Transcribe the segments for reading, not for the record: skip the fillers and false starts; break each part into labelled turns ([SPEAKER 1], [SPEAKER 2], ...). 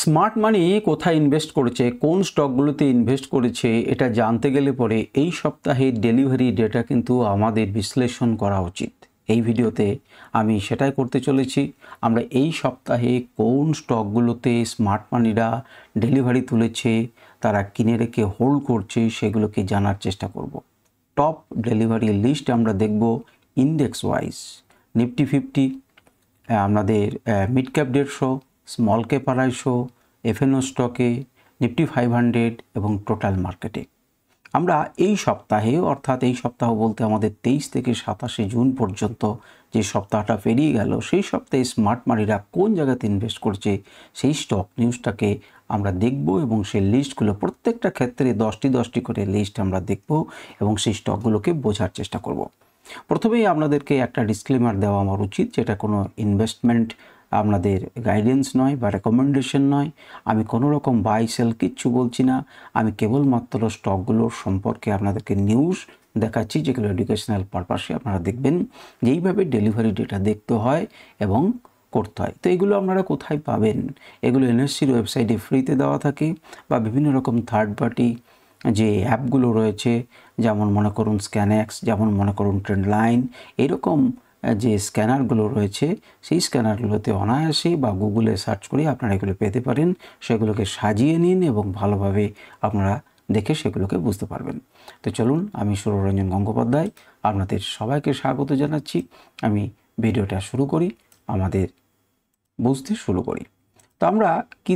[SPEAKER 1] Smart মানি কোথায় invest করেছে, কোন স্টকগুলোতে ইনভেস্ট করেছে, এটা জানতে গেলে পরে এই সপ্তাহের ডেলিভারি ডেটা কিন্তু আমাদের বিশ্লেষণ করা উচিত। এই ভিডিওতে আমি সেটাই করতে চলেছি। আমরা এই সপ্তাহে কোন স্টকগুলোতে স্মার্ট মানিরা ডেলিভারি তুলেছে, তারা কিনে রেখে হোল্ড করছে, সেগুলোকে জানার চেষ্টা করব। টপ ডেলিভারি লিস্ট আমরা দেখব ইন্ডেক্স ওয়াইজ। নিফটি 50, আমাদের mid cap 150, small cap 250, F&O স্টকে, নিফটি 500 এবং টোটাল মার্কেটে। আমরা এই সপ্তাহে, অর্থাৎ এই সপ্তাহ বলতে আমাদের 23 থেকে 27 জুন পর্যন্ত যে সপ্তাহটা পেরিয়ে গেল, সেই সপ্তাহে স্মার্ট মানিরা কোন জায়গাতে ইনভেস্ট করছে সেই স্টক নিউজটাকে আমরা দেখব এবং সেই লিস্টগুলো প্রত্যেকটা ক্ষেত্রে 10টি করে লিস্ট আমরা দেখব এবং সেই স্টকগুলোকে বোঝার চেষ্টা করব। প্রথমেই আপনাদেরকে একটা ডিসক্লেমার দেওয়া আমার উচিত, যেটা কোনো ইনভেস্টমেন্ট আপনাদের গাইডেন্স নয় বা রেকমেন্ডেশন নয়। আমি কোনো রকম বাই সেল কিচ্ছু বলছি না। আমি কেবলমাত্র স্টকগুলোর সম্পর্কে আপনাদেরকে নিউজ দেখাচ্ছি, যেগুলো এডুকেশনাল পারপাসে আপনারা দেখবেন যে এইভাবে ডেলিভারি ডেটা দেখতে হয় এবং করতে হয়। তো এগুলো আপনারা কোথায় পাবেন? এগুলো এনএসসির ওয়েবসাইটে ফ্রিতে দেওয়া থাকে বা বিভিন্ন রকম থার্ড পার্টি যে অ্যাপগুলো রয়েছে, যেমন মনে করুন স্ক্যানএক্স, যেমন মনে করুন ট্রেন্ডলাইন, এরকম যে স্ক্যানারগুলো রয়েছে সেই স্ক্যানারগুলোতে অনায়াসেই বা গুগলে সার্চ করে আপনারা এগুলো পেতে পারেন। সেগুলোকে সাজিয়ে নিন এবং ভালোভাবে আপনারা দেখে সেগুলোকে বুঝতে পারবেন। তো চলুন, আমি সুররঞ্জন গঙ্গোপাধ্যায় আপনাদের সবাইকে স্বাগত জানাচ্ছি। আমি ভিডিওটা শুরু করি, আমাদের বুঝতে শুরু করি। তো আমরা কি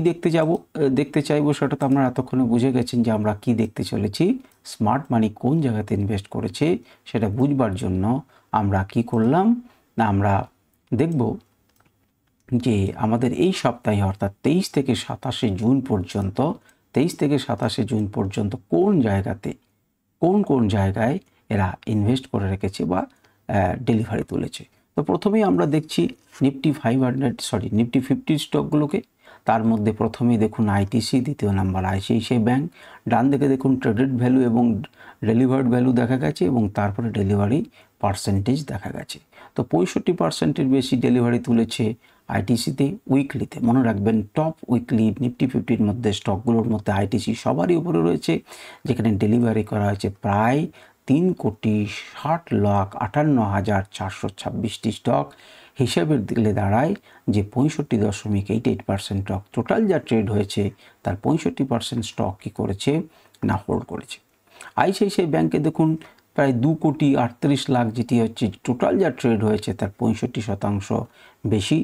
[SPEAKER 1] দেখতে চাইবো সেটা তো আপনারা এতক্ষণে বুঝে গেছেন যে আমরা কি দেখতে চলেছি। স্মার্ট মানি কোন জায়গাতে ইনভেস্ট করেছে সেটা বুঝবার জন্য আমরা কি করলাম না, আমরা দেখব যে আমাদের এই সপ্তাহে অর্থাৎ 23 থেকে 27 জুন পর্যন্ত কোন জায়গায় এরা ইনভেস্ট করে রেখেছে বা ডেলিভারি তুলেছে। তো প্রথমেই আমরা দেখছি নিফটি 50 স্টকগুলোকে। তার মধ্যে প্রথমেই দেখুন আইটিসি, দ্বিতীয় নাম্বার আইসিআইসিআই ব্যাংক, ডান দিকে দেখুন ট্রেডেড ভ্যালু এবং ডেলিভার্ড ভ্যালু দেখা গেছে এবং তারপরে ডেলিভারি পার্সেন্টেজ দেখা গেছে। তো 65%-এর বেশি ডেলিভারি তুলেছে আইটিসিতে উইকলিতে। মনে রাখবেন, টপ উইকলি নিফটি 50-র মধ্যে স্টকগুলোর মধ্যে আইটিসি সবারই উপরে রয়েছে, যেখানে ডেলিভারি করা হয়েছে প্রায় 3,60,58,426টি স্টক। হিসাবের দিলে দাঁড়ায় যে 65.88% স্টক টোটাল যা ট্রেড হয়েছে তার 65% স্টক কী করেছে না হোল্ড করেছে। আইসিআইসিআই ব্যাংকে দেখুন প্রায় 2,38,00,000 যেটি হচ্ছে টোটাল যা ট্রেড হয়েছে তার 65% বেশি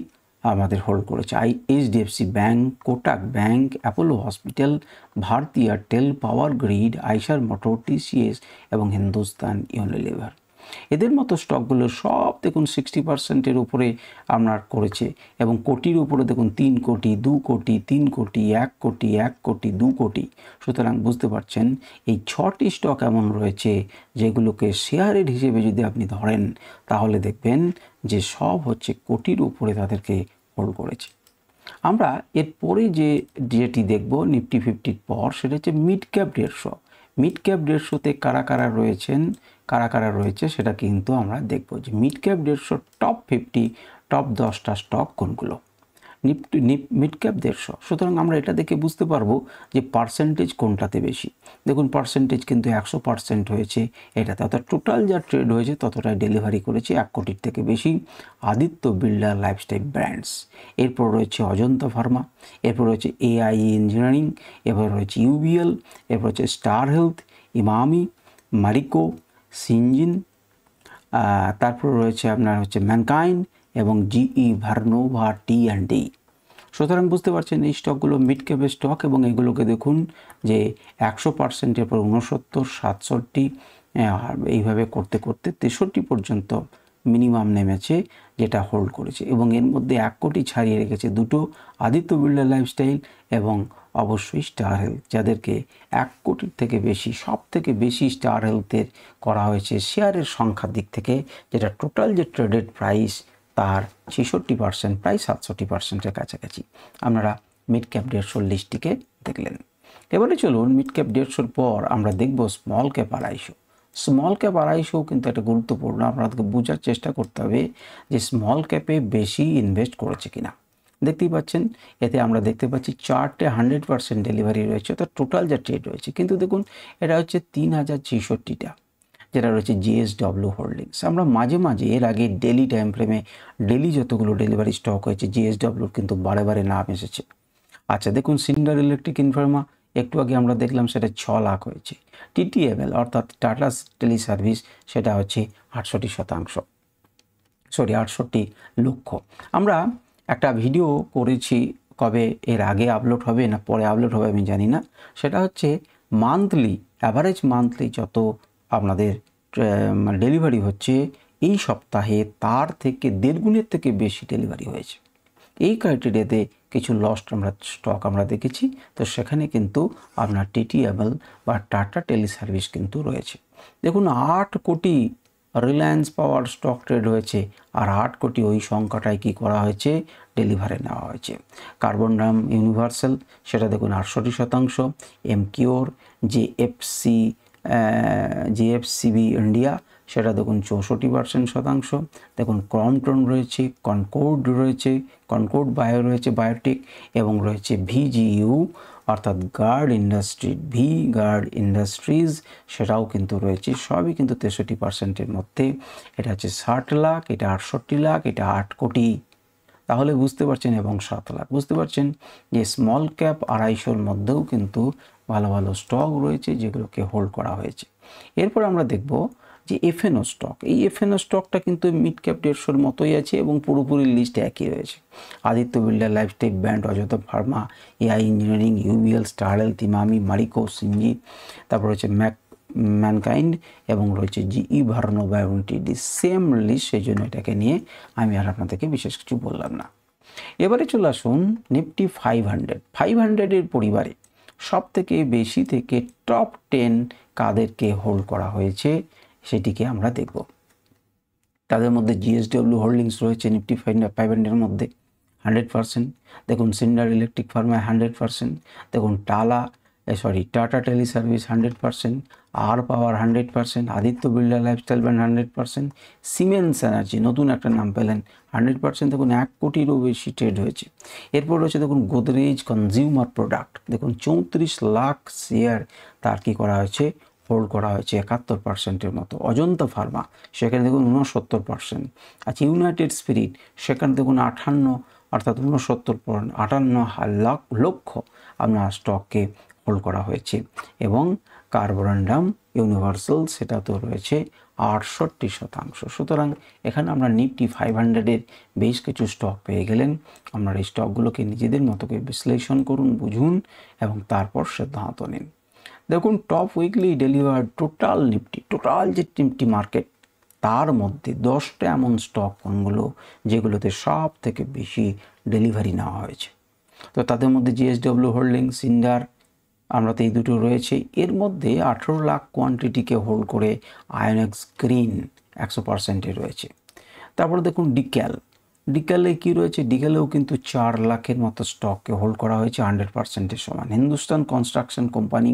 [SPEAKER 1] আমাদের হোল্ড করেছে। HDFC bank, Kotak bank, Apollo hospital, Bharti Airtel, power grid, Eicher motor, TCS এবং হিন্দুস্তান ইউনিলিভার। এদের মতো স্টকগুলো সব দেখুন 60%-এর উপরে আপনার করেছে এবং কোটির উপরে দেখুন 3 কোটি, 2 কোটি, 3 কোটি, 1 কোটি, 1 কোটি, 2 কোটি। সুতরাং বুঝতে পারছেন এই 6টি স্টক এমন রয়েছে যেগুলোকে শেয়ারের হিসেবে যদি আপনি ধরেন তাহলে দেখবেন যে সব হচ্ছে কোটির উপরে তাদেরকে হোল্ড করেছে। আমরা এরপরে যেটি দেখব নিফটি 50-র পর, সেটা হচ্ছে মিড ক্যাপ 150। মিড ক্যাপ 150-তে কারা রয়েছে সেটা কিন্তু আমরা দেখব যে মিড ক্যাপ 150 টপ 10টা স্টক কোনগুলো। মিড ক্যাপ 150, সুতরাং আমরা এটা দেখে বুঝতে পারবো যে পার্সেন্টেজ কোনটাতে বেশি। দেখুন পার্সেন্টেজ কিন্তু 100% হয়েছে এটাতে, অর্থাৎ টোটাল যা ট্রেড হয়েছে ততটাই ডেলিভারি করেছে, 1 কোটির থেকে বেশি। আদিত্য বিড়লা লাইফস্টাইল ব্র্যান্ডস, এরপর রয়েছে অজন্তা ফার্মা, এরপর রয়েছে এআই ইঞ্জিনিয়ারিং, এরপর রয়েছে ইউবিএল, এরপর হচ্ছে স্টার হেলথ, ইমামি, মারিকো, সিনজিন, তারপর রয়েছে আপনার হচ্ছে ম্যানকাইন্ড এবং জিই ভার্নোভা টি&ডি। সুতরাং বুঝতে পারছেন এই স্টকগুলো মিড ক্যাপের স্টক এবং এগুলোকে দেখুন যে 100%-এর পর 69, 67 এইভাবে করতে 63 পর্যন্ত মিনিমাম নেমেছে যেটা হোল্ড করেছে এবং এর মধ্যে 1 কোটি ছাড়িয়ে রেখেছে দুটো, আদিত্য বিড়লা লাইফস্টাইল এবং অবশ্যই স্টার হেলথ, যাদেরকে 1 কোটির থেকে বেশি, সব থেকে বেশি স্টার হেলথের করা হয়েছে শেয়ারের সংখ্যার দিক থেকে, যেটা টোটাল যে ট্রেডেড প্রাইস তার 66%, প্রায় 67%-এর কাছাকাছি। আপনারা মিড ক্যাপ 150 লিস্টটিকে দেখলেন। এবারে চলুন মিড ক্যাপ 150-র পর আমরা দেখব স্মল ক্যাপ 250। স্মল ক্যাপ 250 কিন্তু একটা গুরুত্বপূর্ণ, আপনাদেরকে বোঝার চেষ্টা করতে হবে যে স্মল ক্যাপে বেশি ইনভেস্ট করেছে কিনা। দেখতেই পাচ্ছেন এতে আমরা দেখতে পাচ্ছি চার্টে 100% ডেলিভারি রয়েছে, অর্থাৎ টোটাল যা ট্রেড রয়েছে। কিন্তু দেখুন এটা হচ্ছে 3066টা যেটা রয়েছে জিএসডব্লিউ হোল্ডিংস। আমরা মাঝে মাঝে এর আগে ডেলি টাইম ফ্রেমে ডেলি যতগুলো ডেলিভারি স্টক হয়েছে জিএসডব্লিউর কিন্তু বারে বারে নাম এসেছে। আচ্ছা দেখুন সিন্ডার ইলেকট্রিক ইনফার্মা একটু আগে আমরা দেখলাম সেটা 6 লাখ হয়েছে। টিটিএমএল অর্থাৎ টাটা টেলি সার্ভিস সেটা হচ্ছে 68 লক্ষ। আমরা একটা ভিডিও করেছি, কবে এর আগে আপলোড হবে না পরে আপলোড হবে আমি জানি না, সেটা হচ্ছে মান্থলি অ্যাভারেজ মান্থলি যত আপনাদের ডেলিভারি হচ্ছে এই সপ্তাহে তার থেকে 1.5 গুণের থেকে বেশি ডেলিভারি হয়েছে। এই ক্রাইটেরিয়াতে কিছু লস্ট স্টক আমরা দেখেছি, তো সেখানে কিন্তু আপনার টিটিএমএল বা টাটা টেলি সার্ভিস কিন্তু রয়েছে। দেখুন 8 কোটি রিলায়েন্স পাওয়ার স্টক ট্রেড হয়েছে, আর 8 কোটি ওই সংখ্যাটায় কী করা হয়েছে ডেলিভারি নেওয়া হয়েছে। কার্বনরাম ইউনিভার্সাল সেটা দেখুন 68%, এমকিওর জিএফসিবি ইন্ডিয়া সেটা দেখুন 64%। দেখুন ক্রমটন রয়েছে, কনকর্ড বায়ো রয়েছে বায়োটেক, এবং রয়েছে ভিজিইউ অর্থাৎ গার্ড ইন্ডাস্ট্রিজ সেটাও কিন্তু রয়েছে। সবই কিন্তু 63%-এর মধ্যে। এটা হচ্ছে 60 লাখ, এটা 68 লাখ, এটা 8 কোটি। তাহলে বুঝতে পারছেন, এবং 7 লাখ বুঝতে পারছেন যে স্মল ক্যাপ 250-র মধ্যেও কিন্তু ভালো ভালো স্টক রয়েছে যেগুলোকে হোল্ড করা হয়েছে। এরপর আমরা দেখব যে এফএনও স্টক। এই এফএনও স্টকটা কিন্তু মিড ক্যাপ 150-র মতোই আছে এবং পুরোপুরি লিস্ট একই রয়েছে। Aditya Birla lifestyle brand, Ayodhya Pharma, AI engineering, UBL, star health, Emami, Mariko, CNG, তারপর হচ্ছে ম্যানকাইন্ড, এবং রয়েছে জিই ভার্নো বায়োটিডি। সেম লিস্ট, সেই জন্য এটাকে নিয়ে আমি আর আপনাদেরকে বিশেষ কিছু বললাম না। এবারে চলে আসুন নিফটি 500-এর পরিবারে সব থেকে বেশি থেকে টপ 10 কাদেরকে হোল্ড করা হয়েছে সেটিকে আমরা দেখব। তাদের মধ্যে জিএসডব্লিউ হোল্ডিংস রয়েছে নিফটি 500-এর মধ্যে 100%। দেখুন সিন্ডার ইলেকট্রিক ফার্মায় 100%। দেখুন টাটা টেলি সার্ভিস 100%, আর পাওয়ার 100%, Aditya Birla lifestyle brand 100%, siemens energy নতুন একটা নাম পেলেন 100%। দেখুন 1 কোটিরও বেশি ট্রেড হয়েছে। এরপর রয়েছে দেখুন গোদরেজ কনজিউমার প্রোডাক্ট, দেখুন 34 লাখ শেয়ার তার কী করা হয়েছে হোল্ড করা হয়েছে 71%-এর মতো। অজন্তা ফার্মা সেখানে দেখুন 69%। আচ্ছা ইউনাইটেড স্পিরিট সেখানে দেখুন 58 লক্ষ আপনার স্টককে হোল্ড করা হয়েছে। এবং কার্বনরাম ইউনিভার্সাল সেটা তো রয়েছে 68%। সুতরাং এখানে আমরা নিফটি 500-এর বেশ কিছু স্টক পেয়ে গেলেন। আপনারা এই স্টকগুলোকে নিজেদের মতো করে বিশ্লেষণ করুন, বুঝুন এবং তারপর সিদ্ধান্ত নিন। দেখুন টপ উইকলি ডেলিভার টোটাল যে নিফটি মার্কেট, তার মধ্যে 10টা এমন স্টক কোনগুলো যেগুলোতে সব থেকে বেশি ডেলিভারি নেওয়া হয়েছে। তো তাদের মধ্যে জিএসডব্লিউ হোল্ডিংস, সিন্ডার, আমরা তো এই দুটো রয়েছে। এর মধ্যে 18 লাখ কোয়ান্টিটিকে হোল্ড করে আয়োনেক্স গ্রিন 100%-এ রয়েছে। তারপরে দেখুন ডিক্যালে কি রয়েছে, ডিক্যালেও কিন্তু 4 লাখের মতো স্টককে হোল্ড করা হয়েছে 100%-এর সমান। হিন্দুস্তান কনস্ট্রাকশন কোম্পানি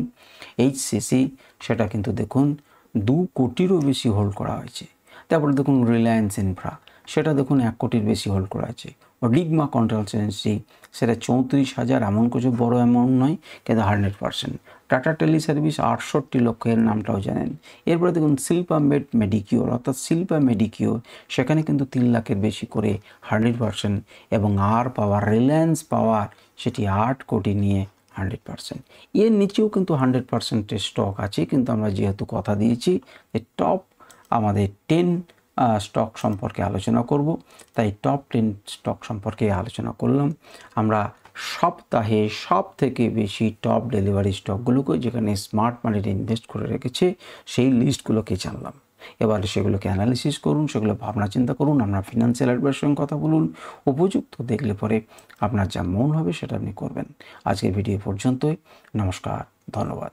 [SPEAKER 1] এইচসিসি সেটা কিন্তু দেখুন 2 কোটিরও বেশি হোল্ড করা হয়েছে। তারপরে দেখুন রিলায়েন্স ইনফ্রা সেটা দেখুন 1 কোটির বেশি হোল্ড করা আছে। ডিগমা কনসালটেন্সি সেটা 34,000, এমন কিছু বড় অ্যামাউন্ট নয় কিন্তু 100%। টাটা টেলি সার্ভিস 68 লক্ষ, এর নামটাও জানেন। এরপরে দেখুন শিল্পা মেডিকিওর অর্থাৎ শিল্পা মেডিকিওর সেখানে কিন্তু 3 লাখের বেশি করে 100%। এবং আর পাওয়ার রিলায়েন্স পাওয়ার সেটি 8 কোটি নিয়ে 100%। এর নিচেও কিন্তু 100%-এর স্টক আছে, কিন্তু আমরা যেহেতু কথা দিয়েছি যে টপ আমাদের 10 স্টক সম্পর্কে আলোচনা করব, তাই টপ 10 স্টক সম্পর্কে আলোচনা করলাম। আমরা সপ্তাহে সব থেকে বেশি টপ ডেলিভারি স্টকগুলোকে যেখানে স্মার্ট মানিতে ইনভেস্ট করে রেখেছে সেই লিস্টগুলোকে জানলাম। এবার সেগুলোকে অ্যানালিসিস করুন, সেগুলো ভাবনা চিন্তা করুন, আপনার ফিনান্সিয়াল অ্যাডভাইসের সঙ্গে কথা বলুন। উপযুক্ত দেখলে পরে আপনার যা মন হবে সেটা আপনি করবেন। আজকের ভিডিও পর্যন্তই। নমস্কার, ধন্যবাদ।